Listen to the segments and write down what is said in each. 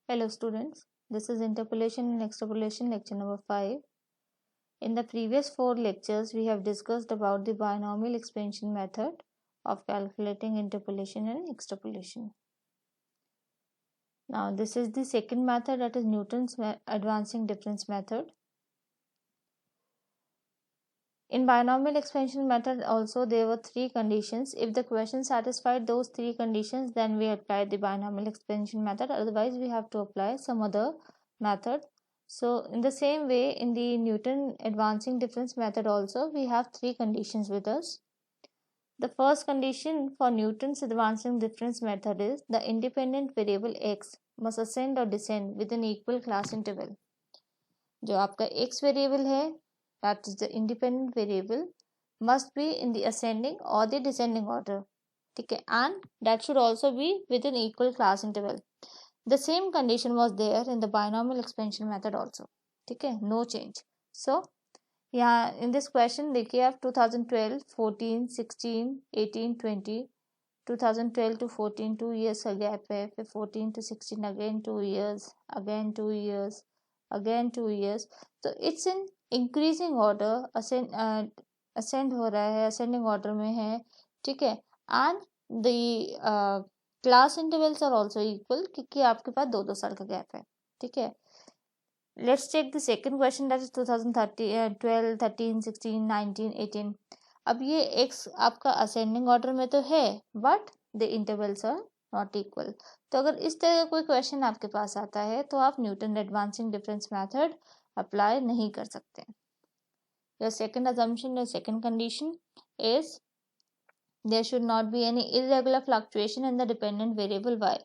Hello students, this is interpolation and extrapolation lecture number 5. In the previous 4 lectures, we have discussed about the binomial expansion method of calculating interpolation and extrapolation. Now this is the second method, that is Newton's advancing difference method. In binomial expansion method also there were 3 conditions. If the question satisfied those 3 conditions, then we apply the binomial expansion method, otherwise we have to apply some other method. So in the same way, in the Newton advancing difference method also we have 3 conditions with us. The first condition for Newton's advancing difference method is the independent variable x must ascend or descend with an equal class interval. जो आपका x variable है, that is the independent variable, must be in the ascending or the descending order. ठीक है, and that should also be with an equal class interval. The same condition was there in the binomial expansion method also. ठीक है, no change. So यहाँ in this question देखिए आप 2012, 14, 16, 18, 20, 2012 to 14 2 years का gap है, फिर 14 to 16 again 2 years, again 2 years, again 2 years. तो it's in increasing order, ascend हो रहा है, ascending order में है, ठीक है, and the class intervals are also equal क्योंकि आपके पास 2-2 साल का gap है, ठीक है. Let's take the second question, that is 2013, 12, 13, 16, 19, 18. अब ये x आपका असेंडिंग ऑर्डर में तो है, but the intervals are not equal. तो अगर इस तरह का कोई क्वेश्चन आपके पास आता है तो आप Newton advancing difference method apply नहीं कर सकते. Your second assumption, your second condition is there should not be any irregular fluctuation in the dependent variable y.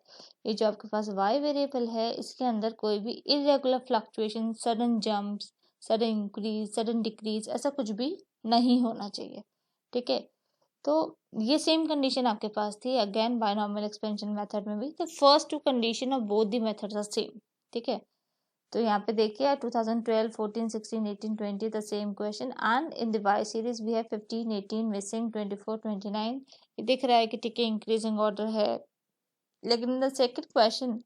ये जो आपके पास y वेरिएबल है, इसके अंदर कोई भी irregular fluctuation, sudden jumps, sudden increase, sudden decrease, ऐसा कुछ भी नहीं होना चाहिए. ठीक है, तो ये सेम कंडीशन आपके पास थी अगेन बायनॉमियल एक्सपेंशन मेथड में भी. The first 2 condition of both the methods are same. ठीक है, तो यहाँ पे देखिए 2012, 14, 16, 18, 20 the same question, and in the y series we have 15, 18 missing, 24, 29. ये दिख रहा है कि ठीक है इंक्रीजिंग ऑर्डर है, लेकिन इन द सेकंड क्वेश्चन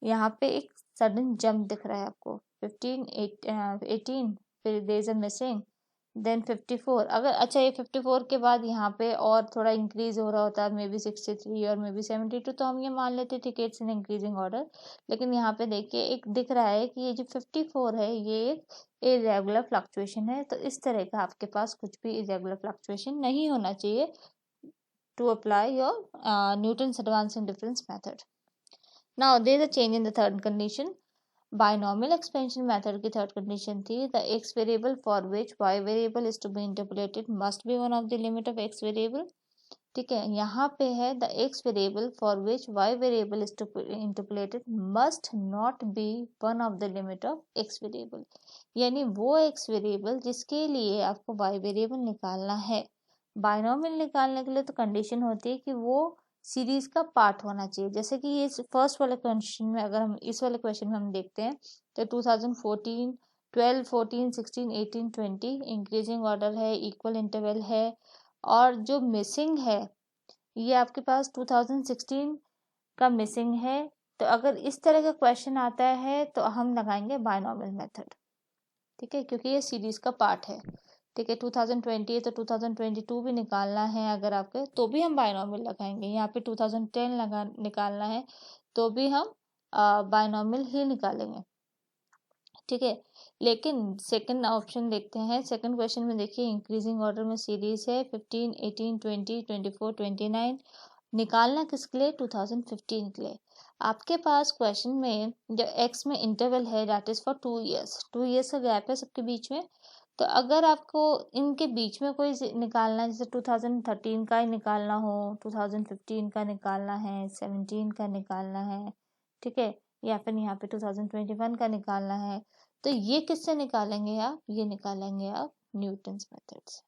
यहाँ पे एक सडन जंप दिख रहा है आपको. 15, 18, फिर there is a missing, then 54. अगर अच्छा ये 54 के बाद यहाँ पे और थोड़ा इंक्रीज हो रहा होता है, मे बी 63 और मे बी 72, तो हम ये मान लेते थे कि इट्स इन इंक्रीजिंग ऑर्डर. लेकिन यहाँ पे देखिए एक दिख रहा है कि ये जो 54 है ये एक इरेगुलर फ्लक्चुएशन है. तो इस तरह का आपके पास कुछ भी इरेगुलर फ्लक्चुएशन नहीं होना चाहिए to apply your Newton's advancing difference method. Now there is a change in the third condition. Binomial expansion method की third condition थी the x variable for which y variable is to be interpolated must be one of the limit of x variable. ठीक है, यहाँ पे है the x variable for which y variable is to be interpolated must not be one of the limit of x variable. यानी वो x variable जिसके लिए आपको y variable निकालना है, बायनॉमियल निकालने के लिए तो कंडीशन होती है कि वो सीरीज का पार्ट होना चाहिए. जैसे कि ये फर्स्ट वाले क्वेश्चन में, अगर हम इस वाले क्वेश्चन में हम देखते हैं तो 2014, 12, 14, 16, 18, 20 इंक्रीजिंग ऑर्डर है, इक्वल इंटरवल है, और जो मिसिंग है ये आपके पास 2016 का मिसिंग है. तो अगर इस तरह का क्वेश्चन आता है तो हम लगाएंगे बायनॉमियल मेथड. ठीक है, क्योंकि ये सीरीज का पार्ट है. ठीक है, 2020 है तो 2022 भी निकालना है अगर आपके, तो भी हम बायनॉमियल लगाएंगे. यहाँ पे 2010 निकालना है तो भी हम बायनॉमियल ही निकालेंगे. ठीक है, लेकिन सेकंड ऑप्शन देखते हैं. सेकंड क्वेश्चन में देखिए इंक्रीजिंग ऑर्डर में सीरीज है 15, 18, 20, 24, 29. निकालना किसके लिए? 2015 के लिए. आपके पास क्वेश्चन में जो एक्स में इंटरवल है that is for 2 years. 2 years का गैप है सबके बीच में. तो अगर आपको इनके बीच में कोई निकालना है, जैसे 2013 का ही निकालना हो, 2015 का निकालना है, 17 का निकालना है, ठीक है, या फिर यहाँ पे 2021 का निकालना है, तो ये किससे निकालेंगे आप? ये निकालेंगे आप न्यूटन्स मेथड से.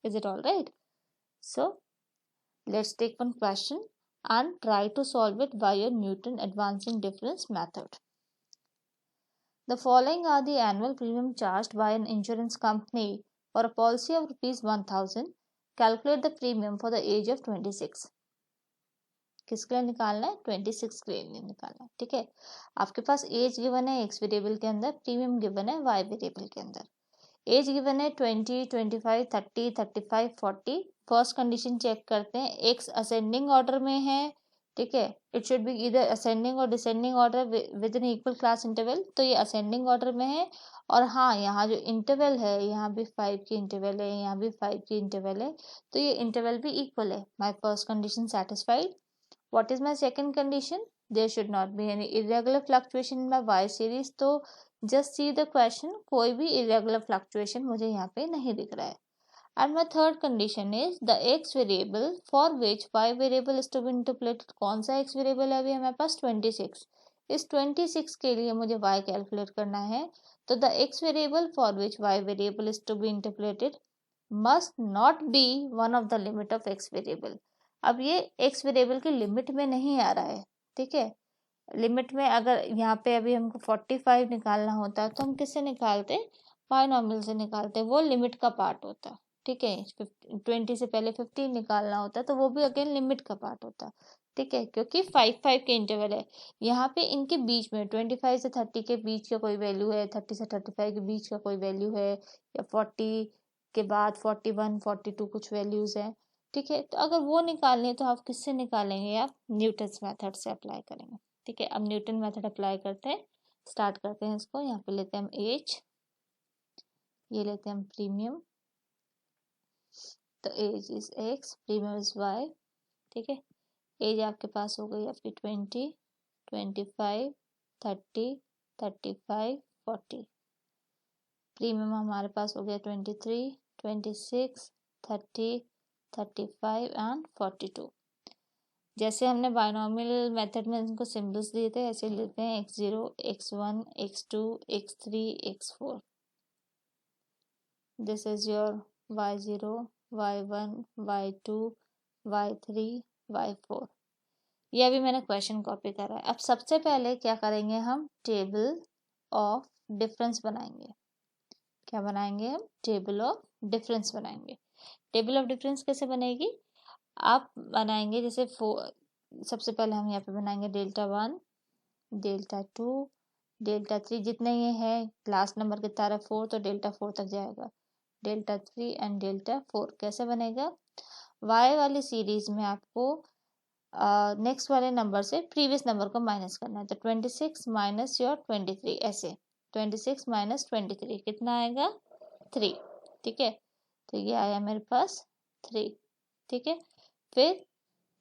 Is it all right? So let's take one question and try to solve it by your Newton advancing difference method. The following are the annual premium charged by an insurance company for a policy of rupees 1000. Calculate the premium for the age of 26. किसके लिए निकालना है? 26 के लिए निकालना है। ठीक है, आपके पास एज गिवन है एक्स वेरिएबल के अंदर, प्रीमियम गिवन है वाई वेरिएबल के अंदर। एज गिवन है 20, 25, 30, 35, 40। फर्स्ट कंडीशन चेक करते हैं, एक्स असेंडिंग ऑर्डर में है। ठीक है, इट शुड बी इधर असेंडिंग और descending order with in equal class interval, तो ये असेंडिंग ऑर्डर में है। और हाँ, यहाँ जो इंटरवल है, यहाँ भी 5 की इंटरवल है, यहाँ भी 5 की इंटरवल है, तो ये इंटरवल भी इक्वल है। My first condition satisfied. What is my second condition? There should not be any irregular fluctuation in my y series. तो just see the question, कोई भी irregular fluctuation मुझे यहाँ पे नहीं दिख रहा है। And my third condition is the x variable for which y variable is to be interpolated. कौन सा x variable है अभी हमारे पास? 26। इस 26 के लिए मुझे y कैलकुलेट करना है, तो the x variable for which y variable is to be interpolated must not be one of the limit of x variable. अब ये x वेरिएबल की लिमिट में नहीं आ रहा है। ठीक है, लिमिट में अगर यहाँ पे अभी हमको 45 निकालना होता तो हम किससे निकालते? बायनॉमियल से निकालते, वो लिमिट का पार्ट होता। ठीक है, 20 से पहले 15 निकालना होता तो वो भी अगेन लिमिट का पार्ट होता। ठीक है, क्योंकि 5 के इंटरवल है। यहाँ पे इनके बीच में 25 से 30 के बीच का कोई वैल्यू है, 30 से 35 के बीच का कोई वैल्यू है, या 40 के बाद 41, 42 कुछ वैल्यूज है। ठीक है, तो अगर वो निकालनी है तो आप किससे निकालेंगे? आप न्यूटन्स मेथड से अप्लाई करेंगे। ठीक है, अब न्यूटन मेथड अप्लाई करते हैं, स्टार्ट करते हैं इसको। यहाँ पे लेते हैं हम एज, ये लेते हैं हम प्रीमियम, तो age is X, premium is Y. ठीक है, एज आपके पास हो गई आपकी 20, 25, 30, 35, 40। प्रीमियम हमारे पास हो गया 23, 26, 30, 35 एंड 42। जैसे हमने बायनॉमियल मेथड में इनको सिंबल्स दिए थे, ऐसे लेते हैं x0, x1, x2, x3, x4। This is your y0, y1, y2, y3, y4। ये अभी मैंने क्वेश्चन कॉपी करा है। अब सबसे पहले क्या करेंगे? हम टेबल ऑफ डिफरेंस बनाएंगे। क्या बनाएंगे हम? टेबल ऑफ डिफरेंस बनाएंगे। टेबल ऑफ डिफरेंस कैसे बनेगी? आप बनाएंगे जैसे सबसे पहले हम यहाँ पे बनाएंगे डेल्टा 1, डेल्टा 2, डेल्टा 3, जितने ये है लास्ट नंबर के तारा 4, तो डेल्टा 4 तक जाएगा, डेल्टा 3 एंड डेल्टा 4। कैसे बनेगा? y वाली सीरीज में आपको नेक्स्ट वाले नंबर से प्रीवियस नंबर को माइनस करना है, तो 26 माइनस योर 23, ऐसे 26 माइनस 23 कितना आएगा? 3। ठीक है, तो ये आया मेरे पास 3। ठीक है, फिर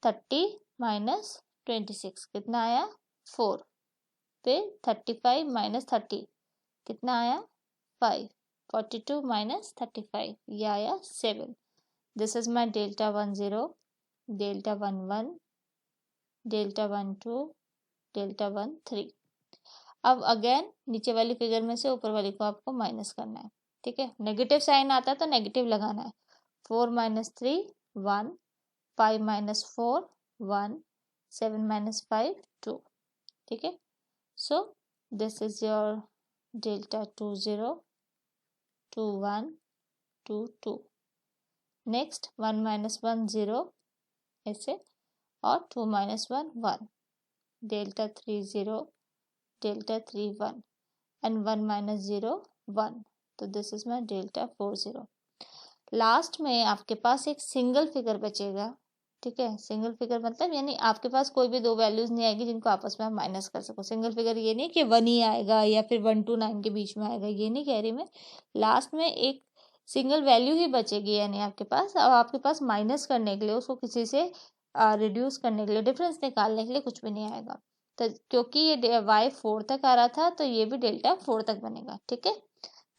30 माइनस 26 कितना आया? 4। फिर 35 माइनस 30 कितना आया? 5। 42 माइनस 35 ये आया 7। This is my delta 10, delta 11, delta 12, delta 13। अब अगेन नीचे वाली फिगर में से ऊपर वाली को आपको माइनस करना है। ठीक है, नेगेटिव साइन आता है तो नेगेटिव लगाना है। 4 माइनस 3 1, 5 माइनस 4 1, 7 माइनस 5 2। ठीक है, so this is your delta 20, 21, 22। Next 1 minus 1 0 ऐसे, और 2 minus 1 1, delta 30, delta 31 and 1 minus 0 1। तो this is my delta 40। Last में आपके पास एक सिंगल फिगर बचेगा। ठीक है, सिंगल फिगर मतलब यानी आपके पास कोई भी दो वैल्यूज नहीं आएगी जिनको आपस में आप माइनस कर सको। सिंगल फिगर ये नहीं कि 1 ही आएगा या फिर 1 to 9 के बीच में आएगा, ये नहीं कह रही मैं। लास्ट में एक सिंगल वैल्यू ही बचेगी, यानी आपके पास, अब आपके पास माइनस करने के लिए, उसको किसी से रिड्यूस करने के लिए, डिफरेंस निकालने के लिए कुछ भी नहीं आएगा। तो क्योंकि ये y 4 तक आ रहा था तो ये भी डेल्टा 4 तक बनेगा। ठीक है,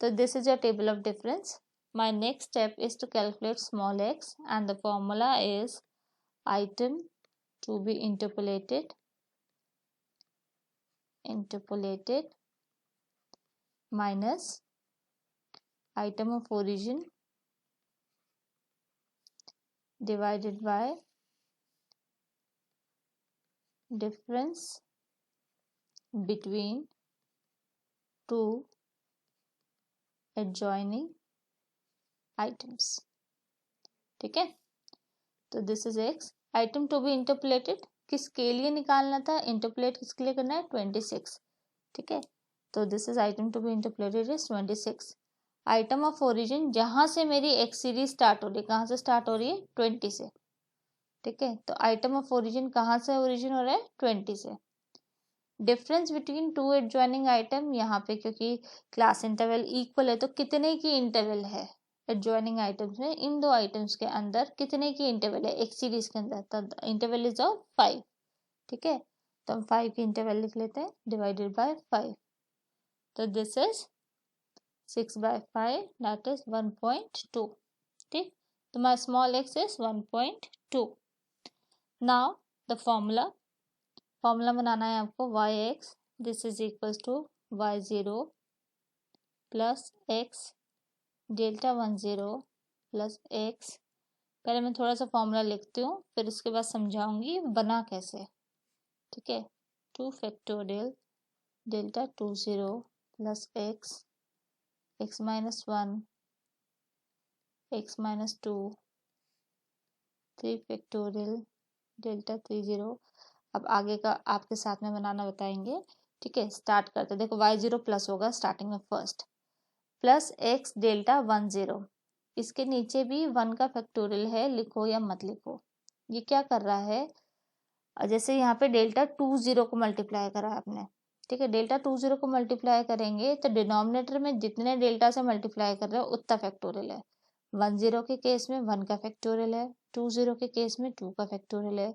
तो this is your table of difference. My next step is to calculate small x, and the formula is item to be interpolated minus item of origin divided by difference between two adjoining items. ठीक है, तो this is x, item to be interpolated किसके लिए निकालना था, interpolate किसके लिए करना है, 26, ठीक है। तो this is item to be interpolated is 26। Item of origin, जहां से मेरी एक्स सीरीज स्टार्ट हो रही है, कहाँ से स्टार्ट हो रही है, 20 से, ठीक है। तो आइटम ऑफ ओरिजिन कहाँ से ओरिजिन हो रहा है, 20 से। Difference between two adjoining item, यहाँ पे क्योंकि क्लास इंटरवल इक्वल है तो कितने की इंटरवल है एडजॉइनिंग आइटम्स में, इन दो आइटम्स के अंदर कितने की इंटरवल है एक सीरीज के अंदर, तो इंटरवल इज ऑफ 5, ठीक है। तो हम 5 की इंटरवल लिख लेते हैं डिवाइडेड बाय 5, तो दिस इज 6/5 दैट इज 1.2, ठीक। तो my small x is 1.2। Now the formula बनाना है आपको, yx this is equals to y0 plus x delta 10 plus x। पहले मैं थोड़ा सा फॉर्मूला लिखती हूँ, फिर उसके बाद समझाऊंगी बना कैसे, ठीक है। 2 factorial delta 20 plus x, x minus 1, x minus 2, 3 factorial delta 30। अब आगे का आपके साथ में बनाना बताएंगे, ठीक है। स्टार्ट करते हैं, देखो y0 प्लस होगा स्टार्टिंग में फर्स्ट, प्लस x डेल्टा 10, इसके नीचे भी 1 का फैक्टोरियल है, लिखो या मत लिखो। ये क्या कर रहा है, जैसे यहाँ पे डेल्टा 20 को मल्टीप्लाई करा है आपने, ठीक है। डेल्टा 20 को मल्टीप्लाई करेंगे तो डिनोमिनेटर में जितने डेल्टा से मल्टीप्लाई कर रहे हो उतना फैक्टोरियल है। 10 के केस में 1 का फैक्टोरियल है, 20 के केस में 2 का फैक्टोरियल है,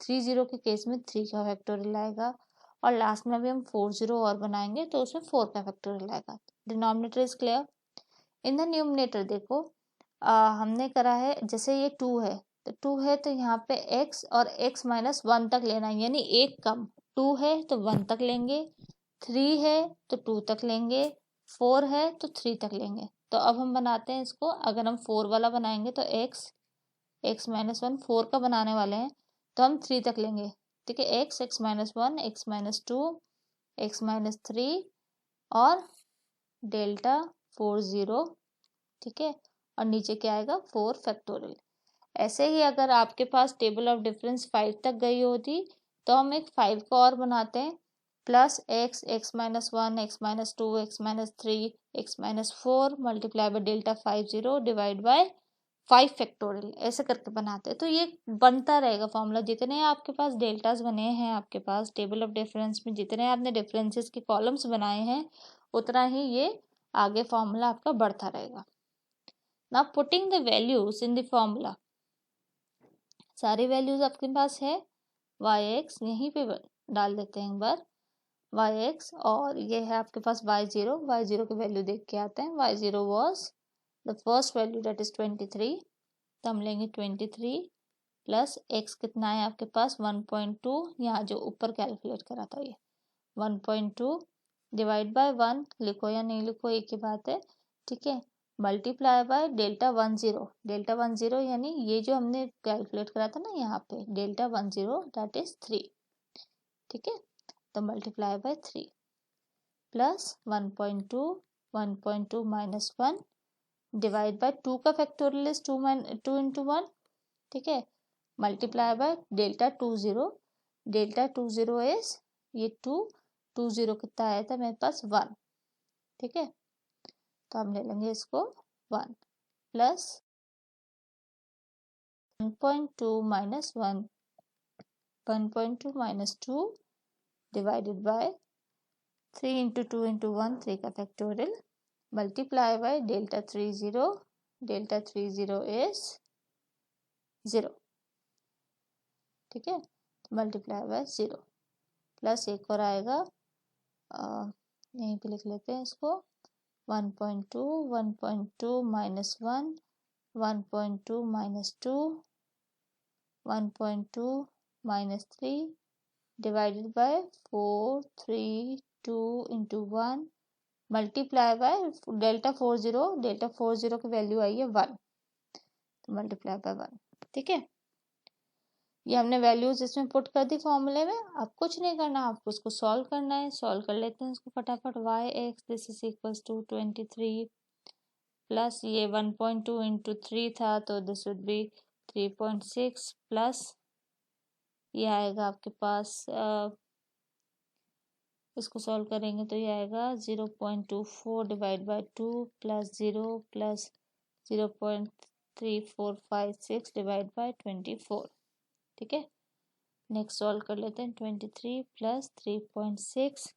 30 के केस में 3 का फैक्टोरियल आएगा, और लास्ट में अभी हम 40 और बनाएंगे तो उसमें 4 का फैक्टोरियल आएगा। Denominator is clear. In the numerator देखो हमने करा है, जैसे ये 2 है तो 2 है तो यहाँ पे x और x माइनस 1 तक लेना है, यानी एक कम, 2 है तो 1 तक लेंगे, 3 है तो 2 तक लेंगे, 4 है तो 3 तक लेंगे। तो अब हम बनाते हैं इसको, अगर हम 4 वाला बनाएंगे तो x माइनस 1 4 का बनाने वाले हैं तो हम 3 तक लेंगे, ठीक है। x minus 1, x minus 2, x minus 3 और डेल्टा 40, ठीक है। और नीचे क्या आएगा, 4 फैक्टोरियल। ऐसे ही अगर आपके पास टेबल ऑफ डिफरेंस 5 तक गई होती तो हम एक 5 को और बनाते हैं, plus x minus 1, x minus 2, x minus 3, x minus 4 multiply by delta 50 divide by 5 factorial, ऐसे करके बनाते हैं। तो ये बनता रहेगा फॉर्मूला, जितने आपके पास डेल्टास बने हैं, आपके पास टेबल ऑफ डिफरेंस में जितने आपने डिफरेंसेस के कॉलम्स बनाए हैं, उतना ही ये आगे फॉर्मूला आपका बढ़ता रहेगा। Now putting the values in the formula, सारी वैल्यूज आपके पास है, yx यहीं पे डाल देते हैं एक बार yx, और ये है आपके पास y0 की वैल्यू देख के आते हैं। y0 was the first value that is 23, तो हम लेंगे 23 प्लस x कितना है आपके पास 1.2, यहाँ जो ऊपर कैलकुलेट करा था ये 1.2 डिवाइड बाय 1, लिखो या नहीं लिखो एक ही बात है, ठीक है। मल्टीप्लाई बाय डेल्टा 10 यानी ये जो हमने कैलकुलेट करा था ना यहाँ पे डेल्टा 10 दैट इज 3, ठीक है। तो multiply by 3 plus 1.2 minus 1 divide by 2 का फैक्टोरियल इज 2 इंटू 1, ठीक है। मल्टीप्लाई बाय डेल्टा 20 इज ये 20 कितना आया था मेरे पास 1, ठीक है। तो हम ले लेंगे इसको 1 plus 1.2 minus 1, 1.2 minus 2 divided by 3 into 2 into 1 3 का factorial multiply by delta 30 is 0, ठीक है। मल्टीप्लाई बाय 0 प्लस एक और आएगा, यहीं पे लिख लेते हैं इसको 1.2 minus 1, 1.2 minus 2, 1.2 minus 3 divided by 4 3 2 into 1 multiply by delta 40 की वैल्यू आई है 1, तो मल्टीप्लाई बाय 1, ठीक है। ये हमने वैल्यूज इसमें पुट कर दी फॉर्मूले में। अब कुछ नहीं करना, आपको उसको सॉल्व करना है। सॉल्व कर लेते हैं इसको फटाफट। yx this is equals to 23 plus ये 1.2 इंटू 3 था तो दिस वुड बी 3.6 प्लस ये आएगा आपके पास इसको सॉल्व करेंगे तो ये आएगा 0.24 divide by 2 plus 0 plus 0.3456 divide by 24। ठीक है, नेक्स्ट सॉल्व कर लेते हैं। 23 plus 3.6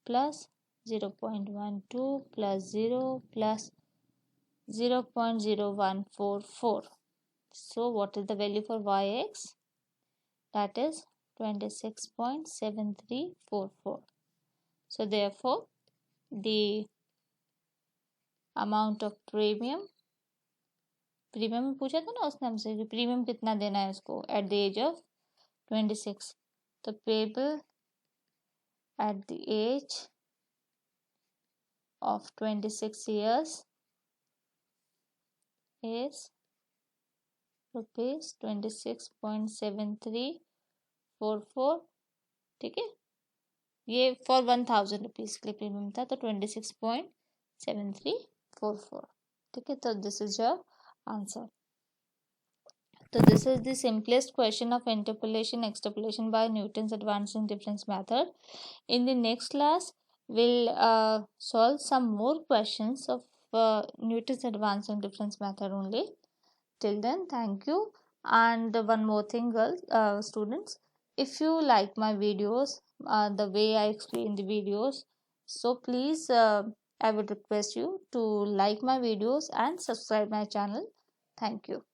plus 0.12 plus 0 plus 0.0144. So what is the value for yx? That is 26.7344. So therefore the amount of premium में पूछा था ना उसने हमसे कि प्रीमियम कितना देना है उसको at the age of 26, तो payable at the age of 26 years is rupees 26.7344। ठीक है, ये फॉर 1000 रुपीज़ के लिए प्रीमियम था, तो 26.7344। ठीक है, तो this is your answer. So this is the simplest question of interpolation extrapolation by Newton's advancing difference method. In the next class, we'll solve some more questions of Newton's advancing difference method only. Till then, thank you. And one more thing, girls, students, if you like my videos, the way I explain the videos, so please, I would request you to like my videos and subscribe my channel. Thank you.